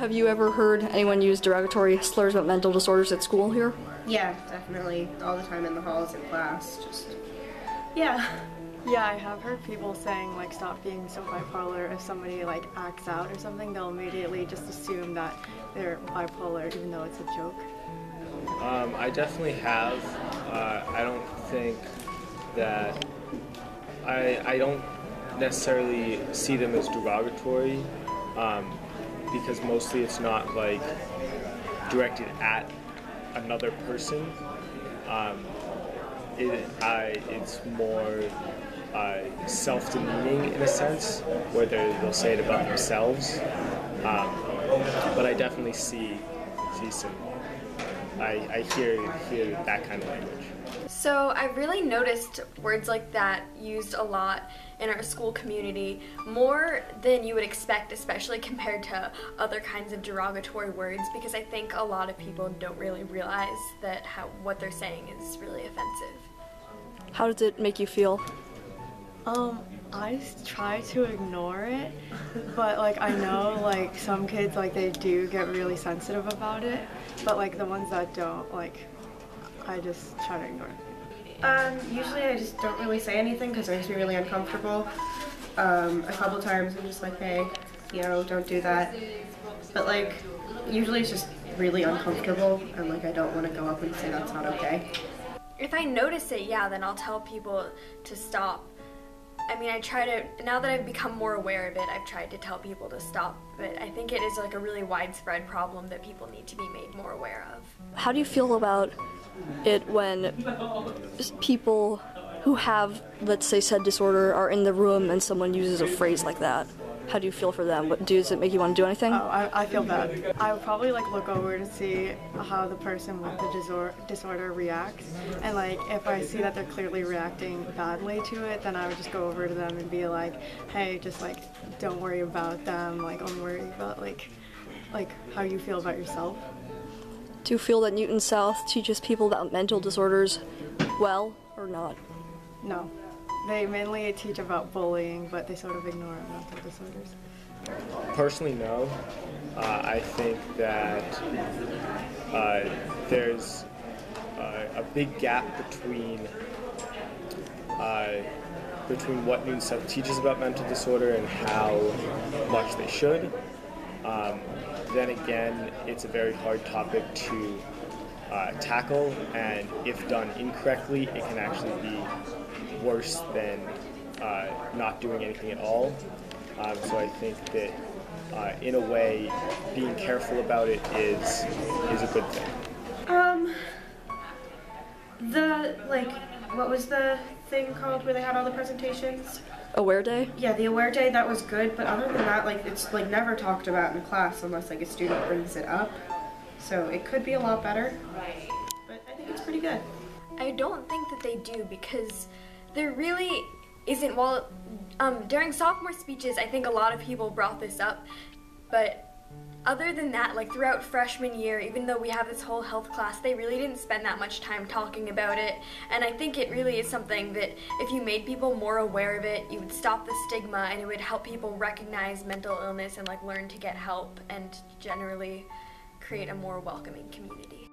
have you ever heard anyone use derogatory slurs about mental disorders at school here? Yeah, definitely. All the time in the halls in class. Yeah. Yeah, I have heard people saying, like, stop being so bipolar. If somebody, like, acts out or something, they'll immediately just assume that they're bipolar, even though it's a joke. I definitely have. I don't think that... I don't necessarily see them as derogatory, because mostly it's not, like, directed at another person. It's more self-demeaning in a sense, where they'll say it about themselves. But I definitely see some. I hear that kind of language. So I really noticed words like that used a lot in our school community, more than you would expect, especially compared to other kinds of derogatory words, because I think a lot of people don't really realize that what they're saying is really offensive. How does it make you feel? I try to ignore it, but like I know like some kids, like they do get really sensitive about it, but like the ones that don't, like I just try to ignore it. Usually I just don't really say anything because it makes me really uncomfortable. A couple times I'm just like, hey, don't do that. But like, usually it's just really uncomfortable and like I don't want to go up and say that's not okay. If I notice it, yeah, then I'll tell people to stop. I mean, now that I've become more aware of it, I've tried to tell people to stop, but I think it is like a really widespread problem that people need to be made more aware of. How do you feel about it when people who have, let's say, said disorder are in the room and someone uses a phrase like that? How do you feel for them? Does it make you want to do anything? Oh, I feel bad. I would probably like look over to see how the person with the disorder reacts, and like if I see that they're clearly reacting badly to it, then I would just go over to them and be like, hey, just like don't worry about them, like don't worry about like how you feel about yourself. Do you feel that Newton South teaches people about mental disorders well or not? No. They mainly teach about bullying, but they sort of ignore mental disorders. Personally, no. I think that there's a big gap between what Newton South teaches about mental disorder and how much they should. Then again, it's a very hard topic to tackle, and if done incorrectly, it can actually be worse than not doing anything at all. So I think that in a way, being careful about it is a good thing. What was the thing called where they had all the presentations? Aware Day? Yeah, the Aware Day, that was good, but other than that, like, it's like never talked about in class unless like a student brings it up. So it could be a lot better, but I think it's pretty good. I don't think that they do, because there really isn't, during sophomore speeches, I think a lot of people brought this up, but other than that, like throughout freshman year, even though we have this whole health class, they really didn't spend that much time talking about it, and I think it really is something that if you made people more aware of it, you would stop the stigma, and it would help people recognize mental illness and like learn to get help and generally create a more welcoming community.